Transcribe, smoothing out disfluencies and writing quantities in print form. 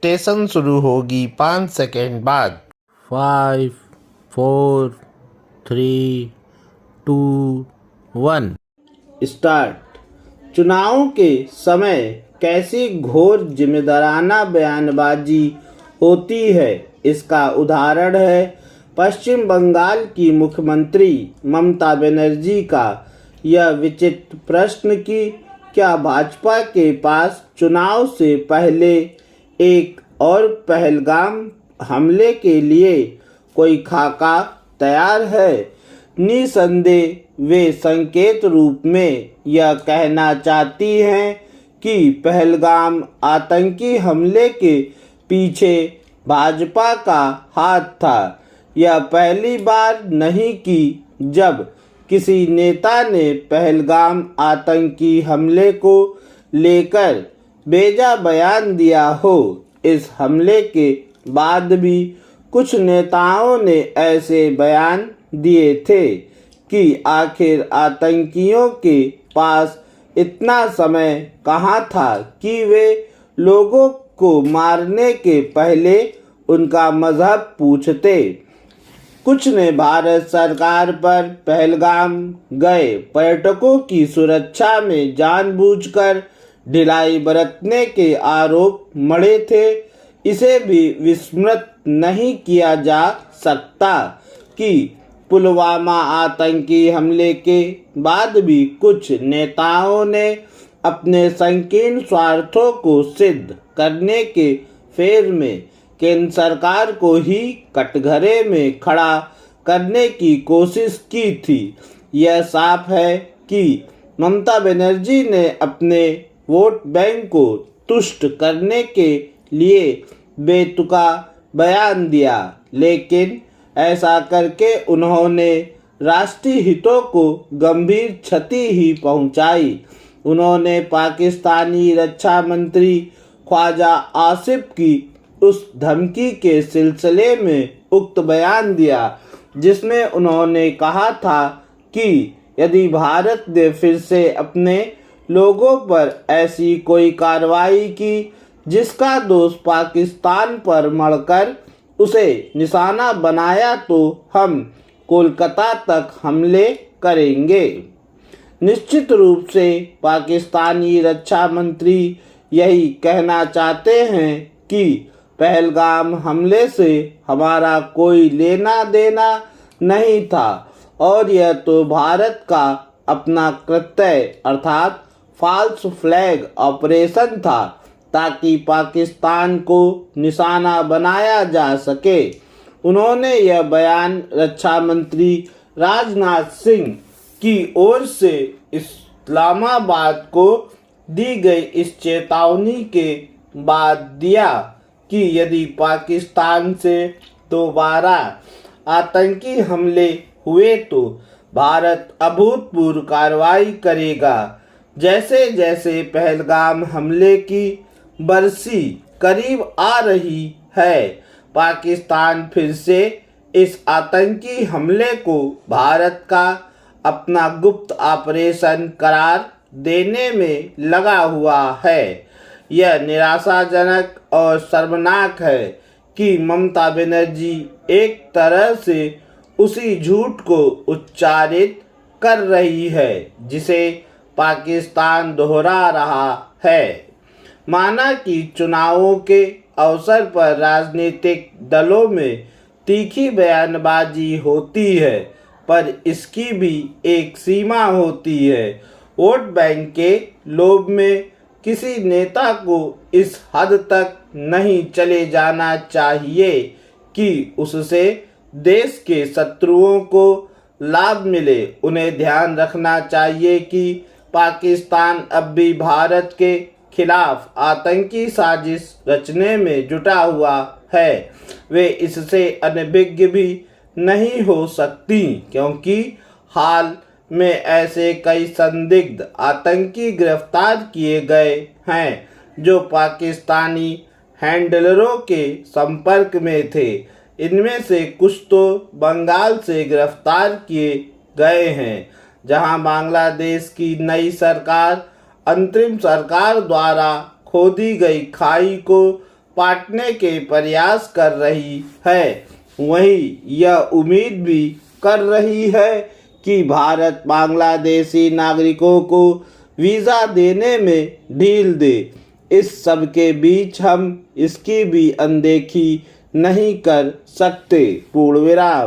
Dictation शुरू होगी 5 second बाद। 5 4 3 2 1 स्टार्ट। चुनाव के समय कैसी घोर जिम्मेदाराना बयानबाजी होती है, इसका उदाहरण है पश्चिम बंगाल की मुख्यमंत्री ममता बनर्जी का यह विचित्र प्रश्न कि क्या भाजपा के पास चुनाव से पहले एक और पहलगाम हमले के लिए कोई खाका तैयार है। निसंदेह वे संकेत रूप में यह कहना चाहती हैं कि पहलगाम आतंकी हमले के पीछे भाजपा का हाथ था। यह पहली बार नहीं कि जब किसी नेता ने पहलगाम आतंकी हमले को लेकर बेजा बयान दिया हो। इस हमले के बाद भी कुछ नेताओं ने ऐसे बयान दिए थे कि आखिर आतंकियों के पास इतना समय कहाँ था कि वे लोगों को मारने के पहले उनका मजहब पूछते। कुछ ने भारत सरकार पर पहलगाम गए पर्यटकों की सुरक्षा में जानबूझकर ढिलाई बरतने के आरोप मढ़े थे। इसे भी विस्मृत नहीं किया जा सकता कि पुलवामा आतंकी हमले के बाद भी कुछ नेताओं ने अपने संकीर्ण स्वार्थों को सिद्ध करने के फेर में केंद्र सरकार को ही कटघरे में खड़ा करने की कोशिश की थी। यह साफ है कि ममता बनर्जी ने अपने वोट बैंक को तुष्ट करने के लिए बेतुका बयान दिया, लेकिन ऐसा करके उन्होंने राष्ट्रीय हितों को गंभीर क्षति ही पहुंचाई। उन्होंने पाकिस्तानी रक्षा मंत्री ख्वाजा आसिफ की उस धमकी के सिलसिले में उक्त बयान दिया जिसमें उन्होंने कहा था कि यदि भारत ने फिर से अपने लोगों पर ऐसी कोई कार्रवाई की जिसका दोष पाकिस्तान पर मढ़कर उसे निशाना बनाया तो हम कोलकाता तक हमले करेंगे। निश्चित रूप से पाकिस्तानी रक्षा मंत्री यही कहना चाहते हैं कि पहलगाम हमले से हमारा कोई लेना देना नहीं था और यह तो भारत का अपना कृत्य अर्थात फॉल्स फ्लैग ऑपरेशन था ताकि पाकिस्तान को निशाना बनाया जा सके। उन्होंने यह बयान रक्षा मंत्री राजनाथ सिंह की ओर से इस्लामाबाद को दी गई इस चेतावनी के बाद दिया कि यदि पाकिस्तान से दोबारा आतंकी हमले हुए तो भारत अभूतपूर्व कार्रवाई करेगा। जैसे जैसे पहलगाम हमले की बरसी करीब आ रही है, पाकिस्तान फिर से इस आतंकी हमले को भारत का अपना गुप्त ऑपरेशन करार देने में लगा हुआ है। यह निराशाजनक और शर्मनाक है कि ममता बनर्जी एक तरह से उसी झूठ को उच्चारित कर रही है जिसे पाकिस्तान दोहरा रहा है। माना कि चुनावों के अवसर पर राजनीतिक दलों में तीखी बयानबाजी होती है, पर इसकी भी एक सीमा होती है। वोट बैंक के लोभ में किसी नेता को इस हद तक नहीं चले जाना चाहिए कि उससे देश के शत्रुओं को लाभ मिले। उन्हें ध्यान रखना चाहिए कि पाकिस्तान अब भी भारत के खिलाफ आतंकी साजिश रचने में जुटा हुआ है। वे इससे अनभिज्ञ भी नहीं हो सकती क्योंकि हाल में ऐसे कई संदिग्ध आतंकी गिरफ्तार किए गए हैं जो पाकिस्तानी हैंडलरों के संपर्क में थे। इनमें से कुछ तो बंगाल से गिरफ्तार किए गए हैं, जहां बांग्लादेश की नई सरकार अंतरिम सरकार द्वारा खोदी गई खाई को पाटने के प्रयास कर रही है, वहीं यह उम्मीद भी कर रही है कि भारत बांग्लादेशी नागरिकों को वीज़ा देने में ढील दे। इस सब के बीच हम इसकी भी अनदेखी नहीं कर सकते। पूर्ण विराम।